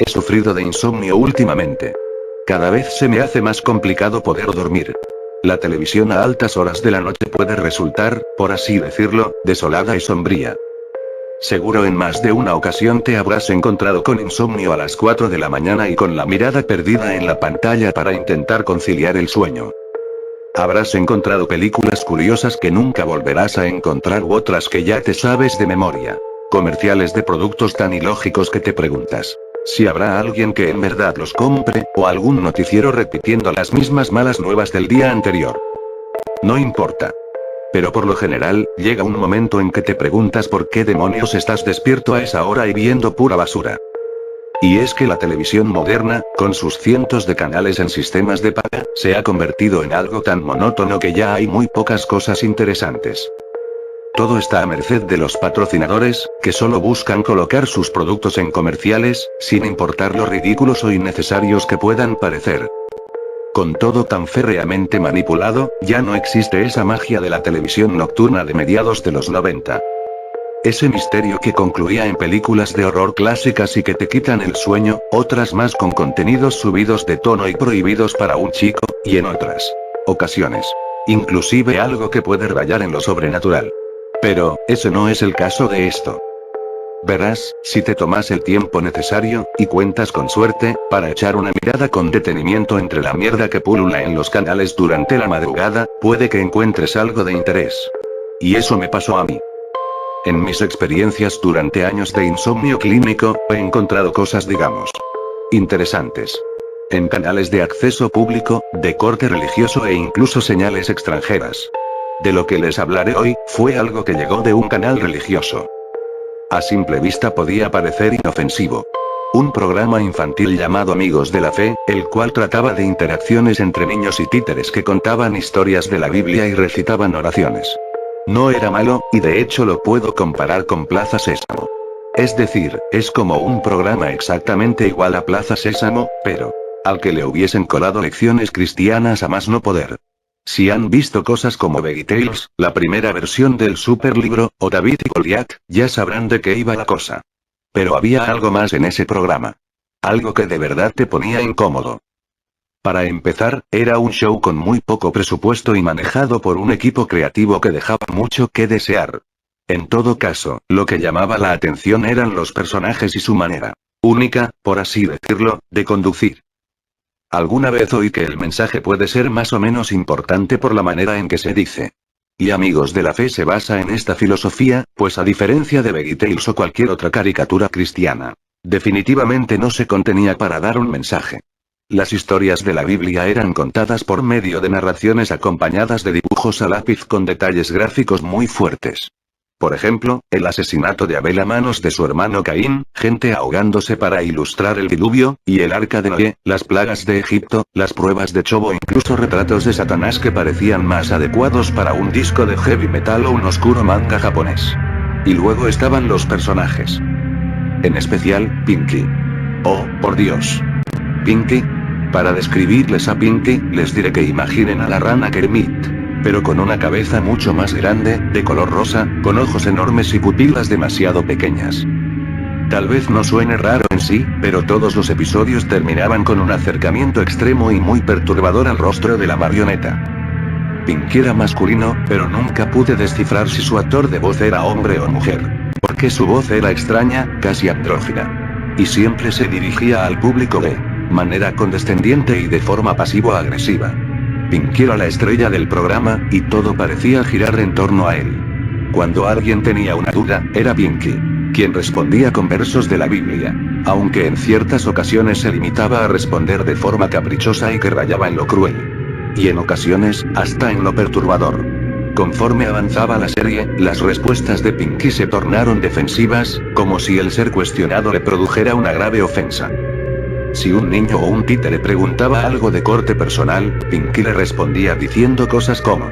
He sufrido de insomnio últimamente. Cada vez se me hace más complicado poder dormir. La televisión a altas horas de la noche puede resultar, por así decirlo, desolada y sombría. Seguro en más de una ocasión te habrás encontrado con insomnio a las 4 de la mañana y con la mirada perdida en la pantalla para intentar conciliar el sueño. Habrás encontrado películas curiosas que nunca volverás a encontrar u otras que ya te sabes de memoria. Comerciales de productos tan ilógicos que te preguntas si habrá alguien que en verdad los compre, o algún noticiero repitiendo las mismas malas nuevas del día anterior. No importa. Pero por lo general, llega un momento en que te preguntas por qué demonios estás despierto a esa hora y viendo pura basura. Y es que la televisión moderna, con sus cientos de canales en sistemas de paga, se ha convertido en algo tan monótono que ya hay muy pocas cosas interesantes. Todo está a merced de los patrocinadores, que solo buscan colocar sus productos en comerciales, sin importar lo ridículos o innecesarios que puedan parecer. Con todo tan férreamente manipulado, ya no existe esa magia de la televisión nocturna de mediados de los 90. Ese misterio que concluía en películas de horror clásicas y que te quitan el sueño, otras más con contenidos subidos de tono y prohibidos para un chico, y en otras ocasiones, inclusive algo que puede rayar en lo sobrenatural. Pero, ese no es el caso de esto. Verás, si te tomas el tiempo necesario, y cuentas con suerte, para echar una mirada con detenimiento entre la mierda que pulula en los canales durante la madrugada, puede que encuentres algo de interés. Y eso me pasó a mí. En mis experiencias durante años de insomnio clínico, he encontrado cosas, digamos, interesantes. En canales de acceso público, de corte religioso e incluso señales extranjeras. De lo que les hablaré hoy, fue algo que llegó de un canal religioso. A simple vista podía parecer inofensivo. Un programa infantil llamado Amigos de la Fe, el cual trataba de interacciones entre niños y títeres que contaban historias de la Biblia y recitaban oraciones. No era malo, y de hecho lo puedo comparar con Plaza Sésamo. Es decir, es como un programa exactamente igual a Plaza Sésamo, pero al que le hubiesen colado lecciones cristianas a más no poder. Si han visto cosas como VeggieTales, la primera versión del superlibro, o David y Goliat, ya sabrán de qué iba la cosa. Pero había algo más en ese programa. Algo que de verdad te ponía incómodo. Para empezar, era un show con muy poco presupuesto y manejado por un equipo creativo que dejaba mucho que desear. En todo caso, lo que llamaba la atención eran los personajes y su manera única, por así decirlo, de conducir. Alguna vez oí que el mensaje puede ser más o menos importante por la manera en que se dice. Y Amigos de la Fe se basa en esta filosofía, pues a diferencia de VeggieTales o cualquier otra caricatura cristiana, definitivamente no se contenía para dar un mensaje. Las historias de la Biblia eran contadas por medio de narraciones acompañadas de dibujos a lápiz con detalles gráficos muy fuertes. Por ejemplo, el asesinato de Abel a manos de su hermano Caín, gente ahogándose para ilustrar el diluvio, y el arca de Noé, las plagas de Egipto, las pruebas de Chobo, incluso retratos de Satanás que parecían más adecuados para un disco de heavy metal o un oscuro manga japonés. Y luego estaban los personajes. En especial, Pinky. Oh, por Dios. Pinky. Para describirles a Pinky, les diré que imaginen a la rana Kermit. Pero con una cabeza mucho más grande, de color rosa, con ojos enormes y pupilas demasiado pequeñas. Tal vez no suene raro en sí, pero todos los episodios terminaban con un acercamiento extremo y muy perturbador al rostro de la marioneta. Pinky era masculino, pero nunca pude descifrar si su actor de voz era hombre o mujer. Porque su voz era extraña, casi andrógina. Y siempre se dirigía al público de manera condescendiente y de forma pasivo-agresiva. Pinky era la estrella del programa, y todo parecía girar en torno a él. Cuando alguien tenía una duda, era Pinky quien respondía con versos de la Biblia, aunque en ciertas ocasiones se limitaba a responder de forma caprichosa y que rayaba en lo cruel. Y en ocasiones, hasta en lo perturbador. Conforme avanzaba la serie, las respuestas de Pinky se tornaron defensivas, como si el ser cuestionado le produjera una grave ofensa. Si un niño o un títere preguntaba algo de corte personal, Pinky le respondía diciendo cosas como: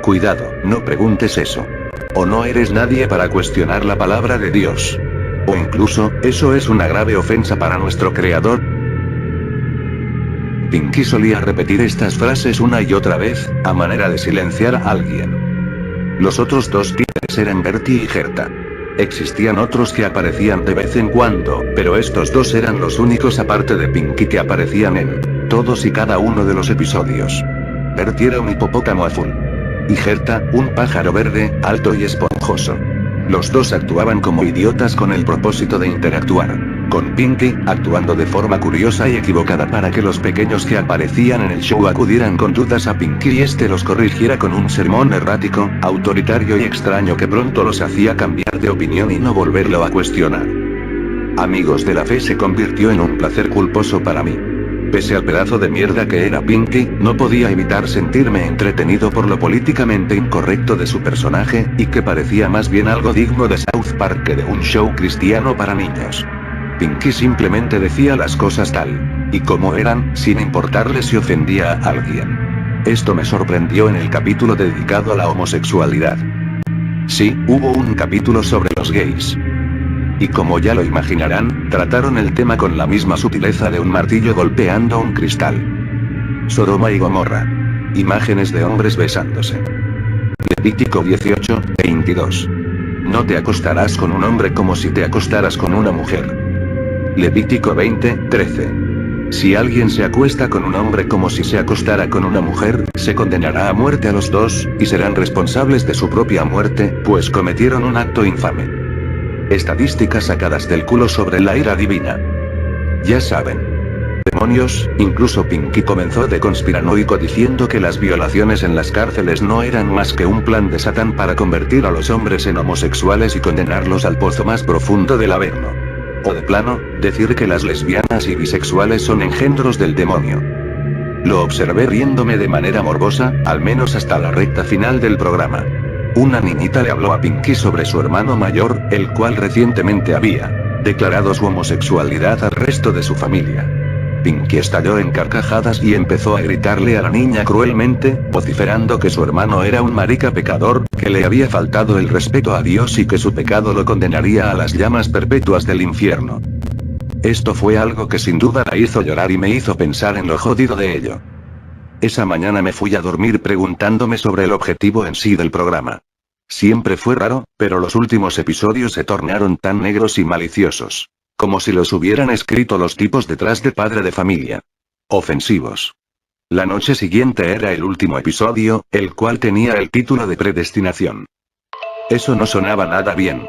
cuidado, no preguntes eso. O no eres nadie para cuestionar la palabra de Dios. O incluso, eso es una grave ofensa para nuestro creador. Pinky solía repetir estas frases una y otra vez, a manera de silenciar a alguien. Los otros dos títeres eran Bertie y Gerta. Existían otros que aparecían de vez en cuando, pero estos dos eran los únicos aparte de Pinky que aparecían en todos y cada uno de los episodios. Bertie era un hipopótamo azul. Y Gerta, un pájaro verde, alto y esponjoso. Los dos actuaban como idiotas con el propósito de interactuar con Pinky, actuando de forma curiosa y equivocada para que los pequeños que aparecían en el show acudieran con dudas a Pinky y este los corrigiera con un sermón errático, autoritario y extraño que pronto los hacía cambiar de opinión y no volverlo a cuestionar. Amigos de la Fe se convirtió en un placer culposo para mí. Pese al pedazo de mierda que era Pinky, no podía evitar sentirme entretenido por lo políticamente incorrecto de su personaje, y que parecía más bien algo digno de South Park que de un show cristiano para niños. Pinky simplemente decía las cosas tal y como eran, sin importarle si ofendía a alguien. Esto me sorprendió en el capítulo dedicado a la homosexualidad. Sí, hubo un capítulo sobre los gays. Y como ya lo imaginarán, trataron el tema con la misma sutileza de un martillo golpeando un cristal. Sodoma y Gomorra. Imágenes de hombres besándose. Levítico 18:22. No te acostarás con un hombre como si te acostaras con una mujer. Levítico 20:13. Si alguien se acuesta con un hombre como si se acostara con una mujer, se condenará a muerte a los dos, y serán responsables de su propia muerte, pues cometieron un acto infame. Estadísticas sacadas del culo sobre la ira divina. Ya saben. Demonios, incluso Pinky comenzó de conspiranoico diciendo que las violaciones en las cárceles no eran más que un plan de Satán para convertir a los hombres en homosexuales y condenarlos al pozo más profundo del Averno. O de plano, decir que las lesbianas y bisexuales son engendros del demonio. Lo observé riéndome de manera morbosa, al menos hasta la recta final del programa. Una niñita le habló a Pinky sobre su hermano mayor, el cual recientemente había declarado su homosexualidad al resto de su familia. Pinky estalló en carcajadas y empezó a gritarle a la niña cruelmente, vociferando que su hermano era un marica pecador, que le había faltado el respeto a Dios y que su pecado lo condenaría a las llamas perpetuas del infierno. Esto fue algo que sin duda la hizo llorar y me hizo pensar en lo jodido de ello. Esa mañana me fui a dormir preguntándome sobre el objetivo en sí del programa. Siempre fue raro, pero los últimos episodios se tornaron tan negros y maliciosos. Como si los hubieran escrito los tipos detrás de Padre de Familia. Ofensivos. La noche siguiente era el último episodio, el cual tenía el título de Predestinación. Eso no sonaba nada bien.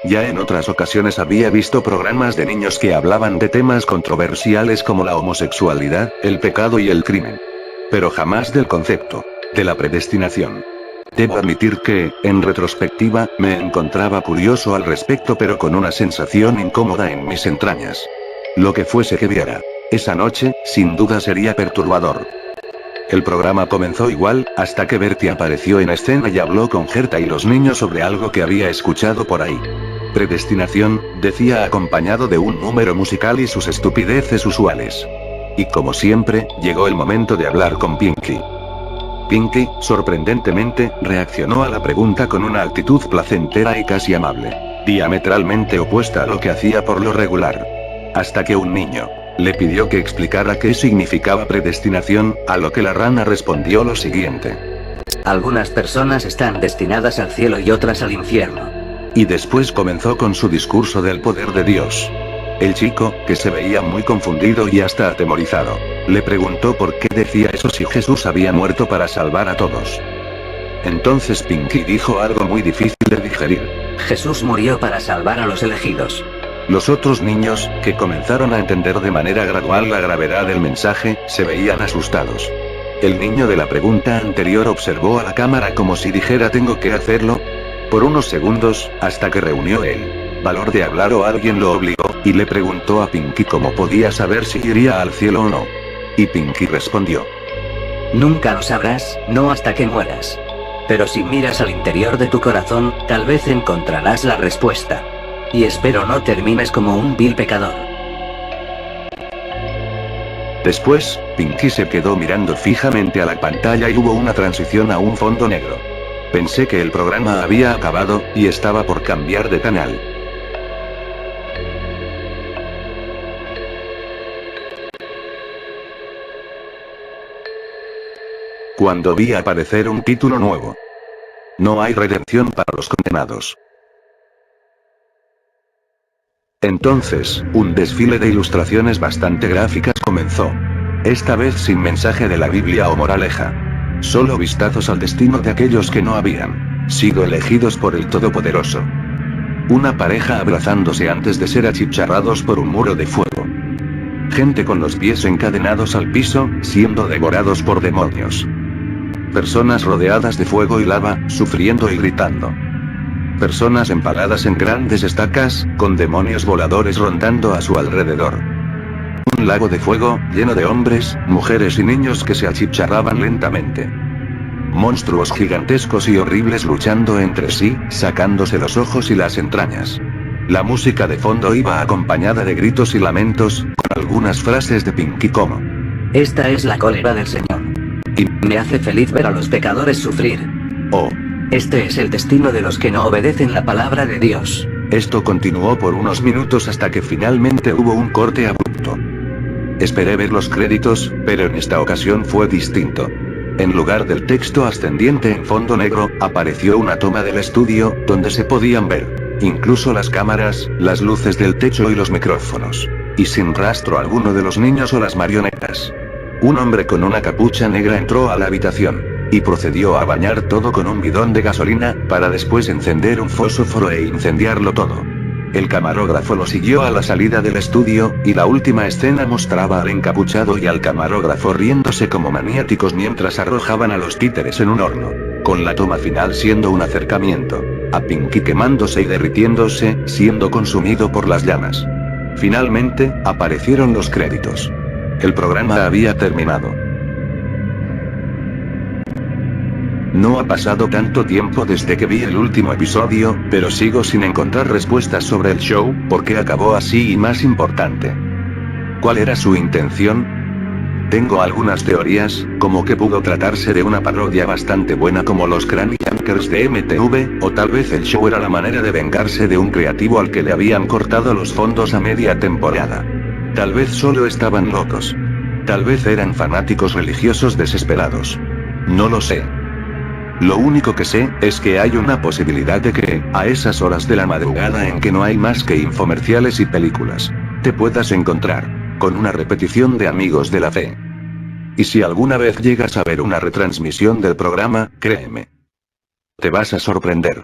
Ya en otras ocasiones había visto programas de niños que hablaban de temas controversiales como la homosexualidad, el pecado y el crimen. Pero jamás del concepto de la predestinación. Debo admitir que, en retrospectiva, me encontraba curioso al respecto pero con una sensación incómoda en mis entrañas. Lo que fuese que viera esa noche, sin duda sería perturbador. El programa comenzó igual, hasta que Bertie apareció en escena y habló con Gerta y los niños sobre algo que había escuchado por ahí. Predestinación, decía acompañado de un número musical y sus estupideces usuales. Y como siempre, llegó el momento de hablar con Pinky. Pinky, sorprendentemente, reaccionó a la pregunta con una actitud placentera y casi amable. Diametralmente opuesta a lo que hacía por lo regular. Hasta que un niño le pidió que explicara qué significaba predestinación, a lo que la rana respondió lo siguiente. Algunas personas están destinadas al cielo y otras al infierno. Y después comenzó con su discurso del poder de Dios. El chico, que se veía muy confundido y hasta atemorizado, le preguntó por qué decía eso si Jesús había muerto para salvar a todos. Entonces Pinky dijo algo muy difícil de digerir. Jesús murió para salvar a los elegidos. Los otros niños, que comenzaron a entender de manera gradual la gravedad del mensaje, se veían asustados. El niño de la pregunta anterior observó a la cámara como si dijera tengo que hacerlo. Por unos segundos, hasta que reunió el valor de hablar o alguien lo obligó, y le preguntó a Pinky cómo podía saber si iría al cielo o no. Y Pinky respondió. Nunca lo sabrás, no hasta que mueras. Pero si miras al interior de tu corazón, tal vez encontrarás la respuesta. Y espero no termines como un vil pecador. Después, Pinky se quedó mirando fijamente a la pantalla y hubo una transición a un fondo negro. Pensé que el programa había acabado, y estaba por cambiar de canal. Cuando vi aparecer un título nuevo. No hay redención para los condenados. Entonces, un desfile de ilustraciones bastante gráficas comenzó. Esta vez sin mensaje de la Biblia o moraleja. Solo vistazos al destino de aquellos que no habían sido elegidos por el Todopoderoso. Una pareja abrazándose antes de ser achicharrados por un muro de fuego. Gente con los pies encadenados al piso, siendo devorados por demonios. Personas rodeadas de fuego y lava, sufriendo y gritando. Personas empaladas en grandes estacas, con demonios voladores rondando a su alrededor. Un lago de fuego, lleno de hombres, mujeres y niños que se achicharraban lentamente. Monstruos gigantescos y horribles luchando entre sí, sacándose los ojos y las entrañas. La música de fondo iba acompañada de gritos y lamentos, con algunas frases de Pinky como: esta es la cólera del Señor. Y me hace feliz ver a los pecadores sufrir. Oh. Este es el destino de los que no obedecen la palabra de Dios. Esto continuó por unos minutos hasta que finalmente hubo un corte abrupto. Esperé ver los créditos, pero en esta ocasión fue distinto. En lugar del texto ascendiente en fondo negro, apareció una toma del estudio, donde se podían ver incluso las cámaras, las luces del techo y los micrófonos. Y sin rastro alguno de los niños o las marionetas. Un hombre con una capucha negra entró a la habitación y procedió a bañar todo con un bidón de gasolina, para después encender un fósforo e incendiarlo todo. El camarógrafo lo siguió a la salida del estudio, y la última escena mostraba al encapuchado y al camarógrafo riéndose como maniáticos mientras arrojaban a los títeres en un horno, con la toma final siendo un acercamiento a Pinky quemándose y derritiéndose, siendo consumido por las llamas. Finalmente, aparecieron los créditos. El programa había terminado. No ha pasado tanto tiempo desde que vi el último episodio, pero sigo sin encontrar respuestas sobre el show, por qué acabó así y más importante, ¿cuál era su intención? Tengo algunas teorías, como que pudo tratarse de una parodia bastante buena como los Cranny Yankers de MTV, o tal vez el show era la manera de vengarse de un creativo al que le habían cortado los fondos a media temporada. Tal vez solo estaban locos. Tal vez eran fanáticos religiosos desesperados. No lo sé. Lo único que sé, es que hay una posibilidad de que, a esas horas de la madrugada en que no hay más que infomerciales y películas, te puedas encontrar con una repetición de Amigos de la Fe. Y si alguna vez llegas a ver una retransmisión del programa, créeme, te vas a sorprender.